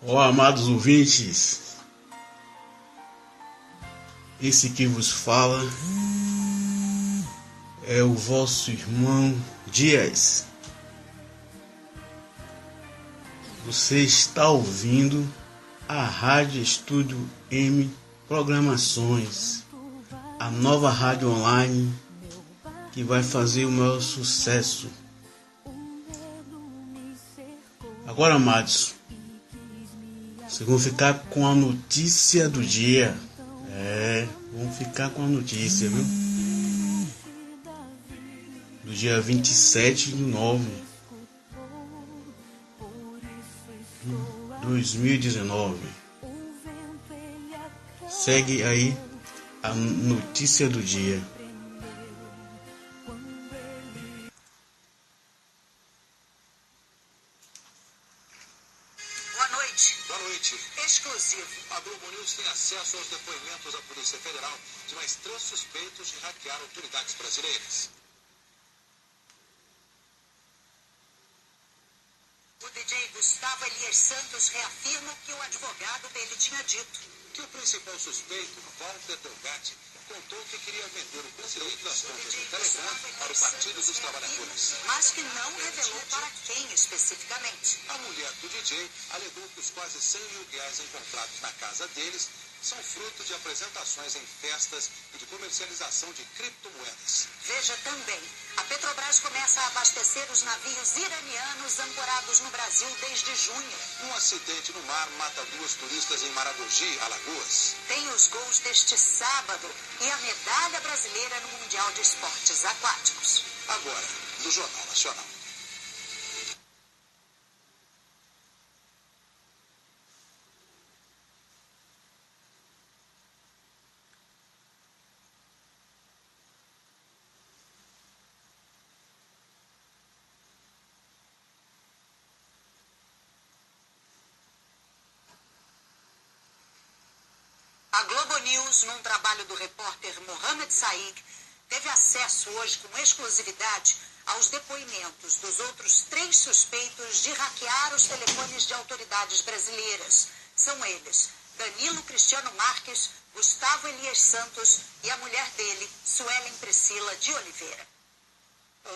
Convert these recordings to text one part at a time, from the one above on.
Olá, amados ouvintes, esse que vos fala é o vosso irmão Dias. Você está ouvindo a Rádio Estúdio M Programações, a nova rádio online que vai fazer o maior sucesso. Agora, amados, vocês vão ficar com a notícia do dia. Vamos ficar com a notícia, viu? Do dia 27/9/2019. Segue aí a notícia do dia. Boa noite. Exclusivo. A Globo News tem acesso aos depoimentos da Polícia Federal de mais 3 suspeitos de hackear autoridades brasileiras. O DJ Gustavo Elias Santos reafirma o que o advogado dele tinha dito. Que o principal suspeito, Walter Delgatti, contou que queria vender o conteúdo das contas do Telegram para o Partido dos Trabalhadores. Mas que não revelou para quem especificamente. A mulher do DJ alegou que os quase 100 mil reais encontrados na casa deles são fruto de apresentações em festas e de comercialização de criptomoedas. Veja também, a Petrobras começa a abastecer os navios iranianos ancorados no Brasil desde junho. Um acidente no mar mata 2 turistas em Maragogi, Alagoas. Tem os gols deste sábado e a medalha brasileira no Mundial de Esportes Aquáticos. Agora, do Jornal Nacional. A Globo News, num trabalho do repórter Mohamed Saig, teve acesso hoje com exclusividade aos depoimentos dos outros 3 suspeitos de hackear os telefones de autoridades brasileiras. São eles Danilo Cristiano Marques, Gustavo Elias Santos e a mulher dele, Suelen Priscila de Oliveira.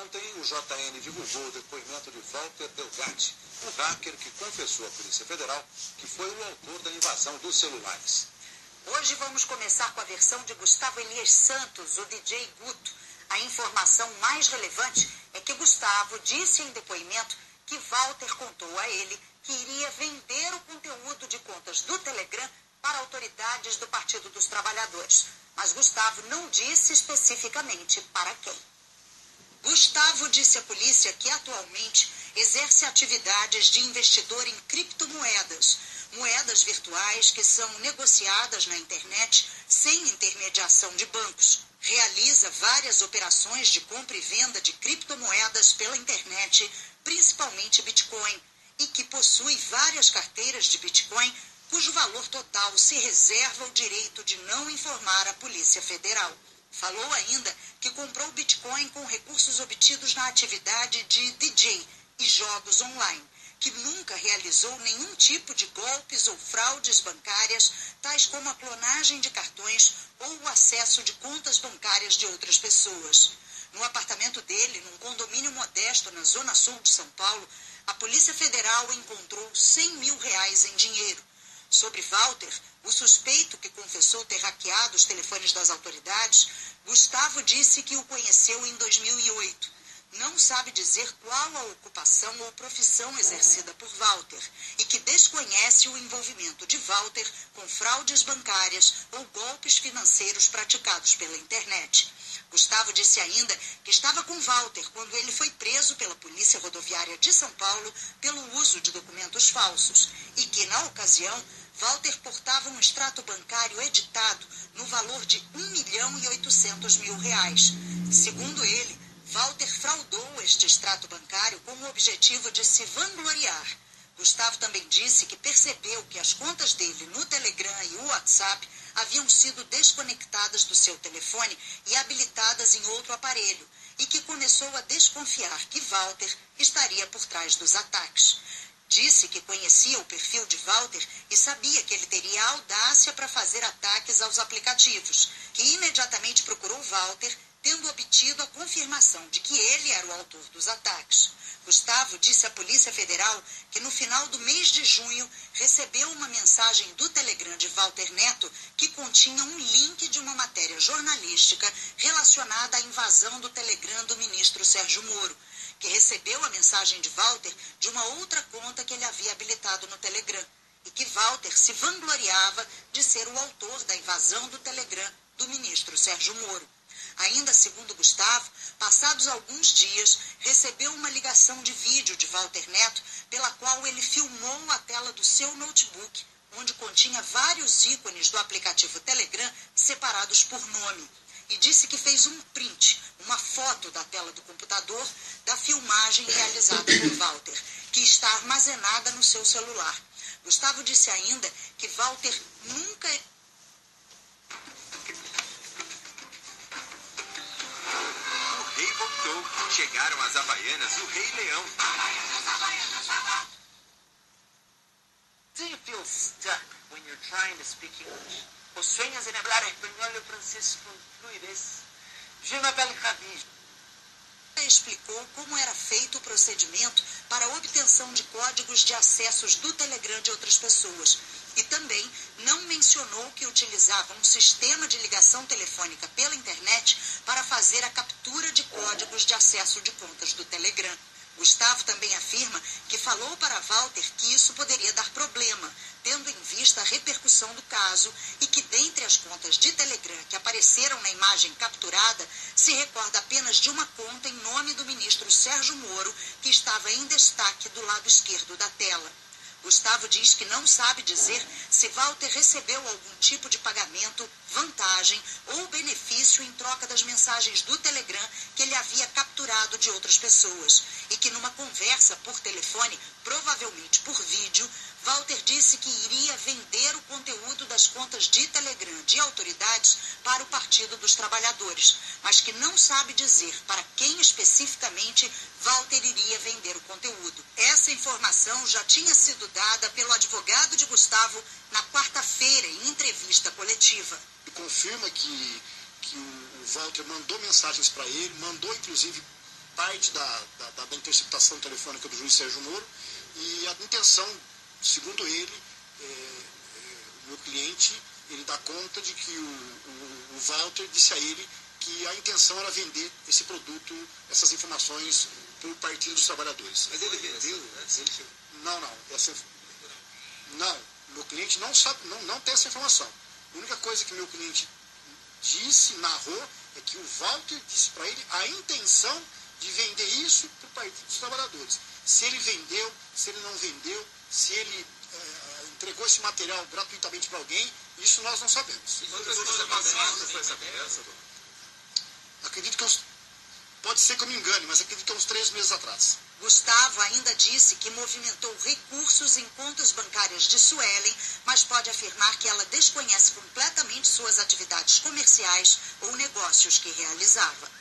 Ontem, o JN divulgou o depoimento de Walter Delgatti, o hacker que confessou à Polícia Federal que foi o autor da invasão dos celulares. Hoje vamos começar com a versão de Gustavo Elias Santos, o DJ Guto. A informação mais relevante é que Gustavo disse em depoimento que Walter contou a ele que iria vender o conteúdo de contas do Telegram para autoridades do Partido dos Trabalhadores. Mas Gustavo não disse especificamente para quem. Gustavo disse à polícia que atualmente exerce atividades de investidor em criptomoedas, moedas virtuais que são negociadas na internet sem intermediação de bancos. Realiza várias operações de compra e venda de criptomoedas pela internet, principalmente Bitcoin, e que possui várias carteiras de Bitcoin, cujo valor total se reserva o direito de não informar a Polícia Federal. Falou ainda que comprou Bitcoin com recursos obtidos na atividade de DJ e jogos online, que nunca realizou nenhum tipo de golpes ou fraudes bancárias, tais como a clonagem de cartões ou o acesso de contas bancárias de outras pessoas. No apartamento dele, num condomínio modesto na Zona Sul de São Paulo, a Polícia Federal encontrou 100 mil reais em dinheiro. Sobre Walter, o suspeito que confessou ter hackeado os telefones das autoridades, Gustavo disse que o conheceu em 2008. Não sabe dizer qual a ocupação ou profissão exercida por Walter e que desconhece o envolvimento de Walter com fraudes bancárias ou golpes financeiros praticados pela internet. Gustavo disse ainda que estava com Walter quando ele foi preso pela Polícia Rodoviária de São Paulo pelo uso de documentos falsos e que, na ocasião, Walter portava um extrato bancário editado no valor de R$1.800.000. Segundo ele, Walter fraudou este extrato bancário com o objetivo de se vangloriar. Gustavo também disse que percebeu que as contas dele no Telegram e o WhatsApp haviam sido desconectadas do seu telefone e habilitadas em outro aparelho, e que começou a desconfiar que Walter estaria por trás dos ataques. Disse que conhecia o perfil de Walter e sabia que ele teria audácia para fazer ataques aos aplicativos, que imediatamente procurou Walter, tendo obtido a confirmação de que ele era o autor dos ataques. Gustavo disse à Polícia Federal que no final do mês de junho recebeu uma mensagem do Telegram de Walter Neto que continha um link de uma matéria jornalística relacionada à invasão do Telegram do ministro Sérgio Moro, que recebeu a mensagem de Walter de uma outra conta que ele havia habilitado no Telegram, e que Walter se vangloriava de ser o autor da invasão do Telegram do ministro Sérgio Moro. Ainda segundo Gustavo, passados alguns dias, recebeu uma ligação de vídeo de Walter Neto, pela qual ele filmou a tela do seu notebook, onde continha vários ícones do aplicativo Telegram separados por nome. E disse que fez um print, uma foto da tela do computador, da filmagem realizada por Walter, que está armazenada no seu celular. Gustavo disse ainda que Walter nunca... O rei voltou. Chegaram as Havaianas do Rei Leão. Do you feel stuck when you're trying to speak English? ¿O sueñas en hablar español o francés con fluidez? Je m'appelle Ravi. Explicou como era feito o procedimento para a obtenção de códigos de acessos do Telegram de outras pessoas. E também não mencionou que utilizava um sistema de ligação telefônica pela internet para fazer a captura de códigos de acesso de contas do Telegram. Gustavo também afirma que falou para Walter que isso poderia dar problema, tendo em vista a repercussão do caso, e que dentre as contas de Telegram que apareceram na imagem capturada, se recorda apenas de uma conta em nome do ministro Sérgio Moro, que estava em destaque do lado esquerdo da tela. Gustavo diz que não sabe dizer se Walter recebeu algum tipo de pagamento, vantagem ou benefício em troca das mensagens do Telegram que ele havia capturado de outras pessoas, e que numa conversa por telefone, provavelmente por vídeo, Walter disse que iria vender o conteúdo das contas de Telegram de autoridades para o Partido dos Trabalhadores, mas que não sabe dizer para quem especificamente Walter iria vender o conteúdo. Essa informação já tinha sido dada pelo advogado de Gustavo na quarta-feira, em entrevista coletiva. Confirma que o Walter mandou mensagens para ele, mandou inclusive parte da interceptação telefônica do juiz Sérgio Moro, e a intenção, segundo ele, o meu cliente, ele dá conta de que o Walter disse a ele que a intenção era vender esse produto, essas informações, para o Partido dos Trabalhadores. Mas ele vendeu, né? Não, meu cliente não sabe, não tem essa informação. A única coisa que meu cliente disse, narrou, é que o Walter disse para ele a intenção de vender isso para o Partido dos Trabalhadores. Se ele vendeu, se ele não vendeu, se ele entregou esse material gratuitamente para alguém, isso nós não sabemos. Acredito que pode ser que eu me engane, mas acredito que uns 3 meses atrás. Gustavo ainda disse que movimentou recursos em contas bancárias de Suelen, mas pode afirmar que ela desconhece completamente suas atividades comerciais ou negócios que realizava.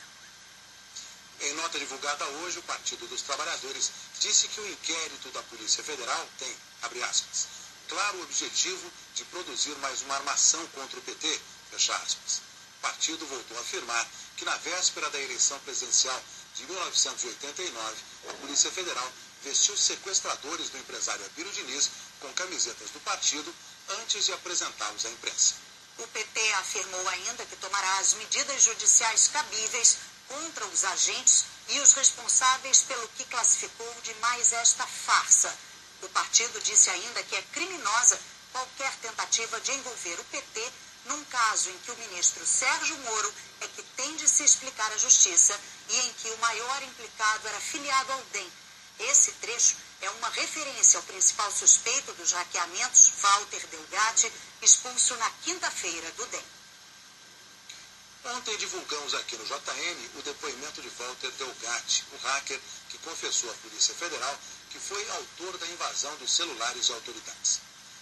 Em nota divulgada hoje, o Partido dos Trabalhadores disse que o inquérito da Polícia Federal tem, abre aspas, claro objetivo de produzir mais uma armação contra o PT, fecha aspas. O partido voltou a afirmar que na véspera da eleição presidencial de 1989, a Polícia Federal vestiu sequestradores do empresário Abílio Diniz com camisetas do partido antes de apresentá-los à imprensa. O PT afirmou ainda que tomará as medidas judiciais cabíveis contra os agentes e os responsáveis pelo que classificou de mais esta farsa. O partido disse ainda que é criminosa qualquer tentativa de envolver o PT num caso em que o ministro Sérgio Moro é que tem de se explicar à justiça e em que o maior implicado era filiado ao DEM. Esse trecho é uma referência ao principal suspeito dos hackeamentos, Walter Delgatti, expulso na quinta-feira do DEM. Ontem divulgamos aqui no JN o depoimento de Walter Delgatti, o hacker que confessou à Polícia Federal que foi autor da invasão dos celulares de autoridades.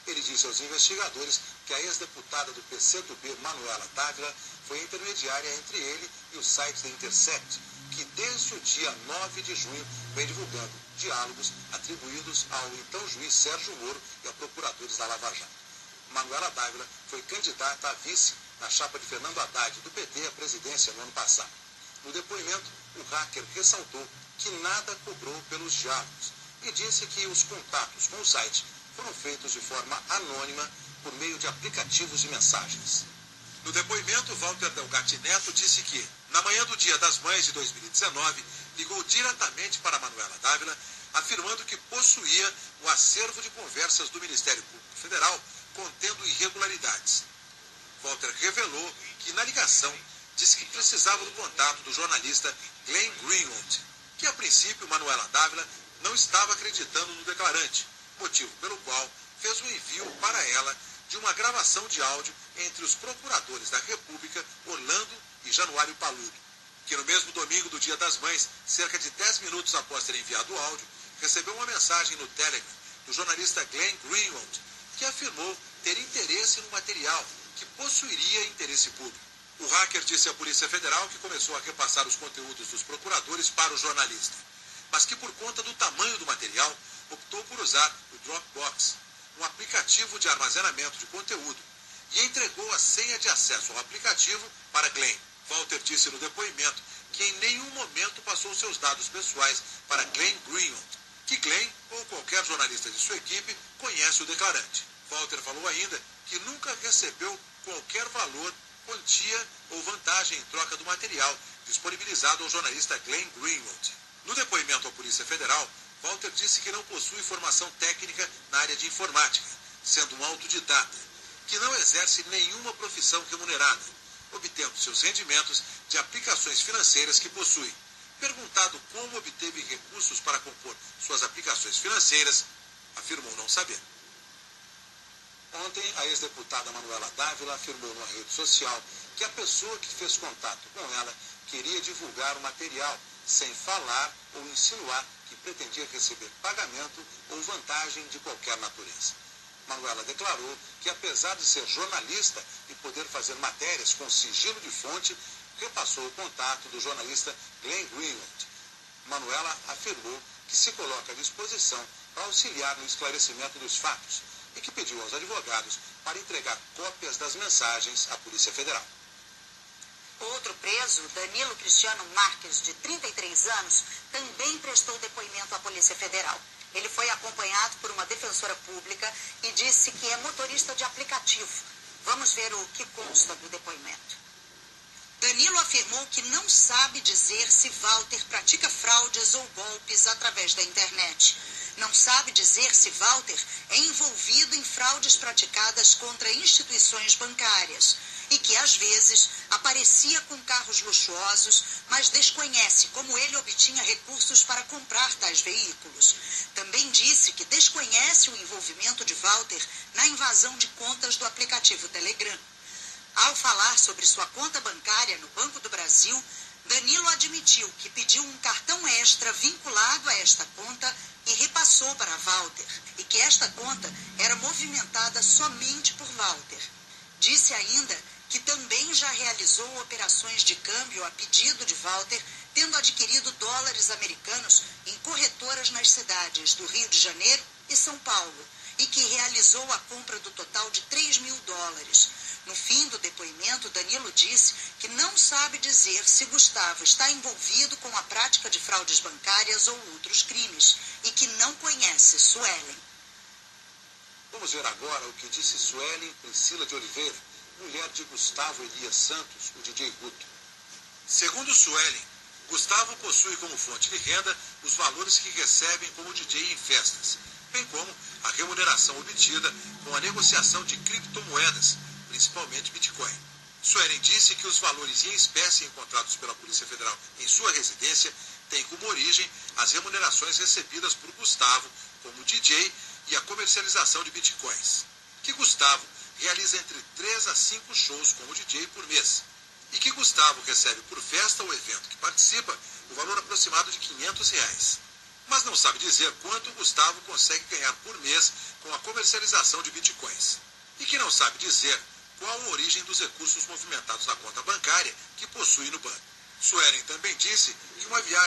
Ele disse aos investigadores que a ex-deputada do PCdoB, Manuela Dávila, foi intermediária entre ele e o site da Intercept, que desde desde o dia 9 de junho, vem divulgando diálogos atribuídos ao então juiz Sérgio Moro e a procuradores da Lava Jato. Manuela Dávila foi candidata a vice na chapa de Fernando Haddad, do PT, à presidência no ano passado. No depoimento, o hacker ressaltou que nada cobrou pelos diálogos e disse que os contatos com o site foram feitos de forma anônima por meio de aplicativos de mensagens. No depoimento, Walter Delgatti Neto disse que, na manhã do Dia das Mães de 2019, ligou diretamente para Manuela Dávila, afirmando que possuía o acervo de conversas do Ministério Público Federal contendo irregularidades. Walter revelou que, na ligação, disse que precisava do contato do jornalista Glenn Greenwald, que, a princípio, Manuela Dávila não estava acreditando no declarante, motivo pelo qual fez o envio para ela de uma gravação de áudio entre os procuradores da República, Orlando e Januário Paludo, que no mesmo domingo do Dia das Mães, cerca de 10 minutos após ter enviado o áudio, recebeu uma mensagem no Telegram do jornalista Glenn Greenwald, que afirmou ter interesse no material que possuiria interesse público. O hacker disse à Polícia Federal que começou a repassar os conteúdos dos procuradores para o jornalista, mas que por conta do tamanho do material, optou por usar o Dropbox, um aplicativo de armazenamento de conteúdo, e entregou a senha de acesso ao aplicativo para Glenn. Walter disse no depoimento que em nenhum momento passou seus dados pessoais para Glenn Greenwald, que Glenn ou qualquer jornalista de sua equipe conhece o declarante. Walter falou ainda que nunca recebeu qualquer valor, quantia ou vantagem em troca do material disponibilizado ao jornalista Glenn Greenwald. No depoimento à Polícia Federal, Walter disse que não possui formação técnica na área de informática, sendo um autodidata, que não exerce nenhuma profissão remunerada, obtendo seus rendimentos de aplicações financeiras que possui. Perguntado como obteve recursos para compor suas aplicações financeiras, afirmou não saber. Ontem, a ex-deputada Manuela Dávila afirmou numa rede social que a pessoa que fez contato com ela queria divulgar o material, sem falar ou insinuar que pretendia receber pagamento ou vantagem de qualquer natureza. Manuela declarou que, apesar de ser jornalista e poder fazer matérias com sigilo de fonte, repassou o contato do jornalista Glenn Greenwald. Manuela afirmou que se coloca à disposição para auxiliar no esclarecimento dos fatos e que pediu aos advogados para entregar cópias das mensagens à Polícia Federal. Outro preso, Danilo Cristiano Marques, de 33 anos, também prestou depoimento à Polícia Federal. Ele foi acompanhado por uma defensora pública e disse que é motorista de aplicativo. Vamos ver o que consta do depoimento. Danilo afirmou que não sabe dizer se Walter pratica fraudes ou golpes através da internet. Não sabe dizer se Walter é envolvido em fraudes praticadas contra instituições bancárias e que, às vezes, aparecia com carros luxuosos, mas desconhece como ele obtinha recursos para comprar tais veículos. Também disse que desconhece o envolvimento de Walter na invasão de contas do aplicativo Telegram. Ao falar sobre sua conta bancária no Banco do Brasil, Danilo admitiu que pediu um cartão extra vinculado a esta conta e repassou para Walter, e que esta conta era movimentada somente por Walter. Disse ainda que também já realizou operações de câmbio a pedido de Walter, tendo adquirido dólares americanos em corretoras nas cidades do Rio de Janeiro e São Paulo, e que realizou a compra do total de $3 mil. No fim do depoimento, Danilo disse que não sabe dizer se Gustavo está envolvido com a prática de fraudes bancárias ou outros crimes e que não conhece Suelen. Vamos ver agora o que disse Suelen Priscila de Oliveira, mulher de Gustavo Elias Santos, o DJ Guto. Segundo Suelen, Gustavo possui como fonte de renda os valores que recebem como DJ em festas, bem como a remuneração obtida com a negociação de criptomoedas, principalmente Bitcoin. Suelen disse que os valores em espécie encontrados pela Polícia Federal em sua residência têm como origem as remunerações recebidas por Gustavo como DJ e a comercialização de Bitcoins. Que Gustavo realiza entre 3 a 5 shows como DJ por mês. E que Gustavo recebe por festa ou evento que participa o valor aproximado de R$500. Mas não sabe dizer quanto Gustavo consegue ganhar por mês com a comercialização de Bitcoins. E que não sabe dizer qual a origem dos recursos movimentados na conta bancária que possui no banco. Suelen também disse que uma viagem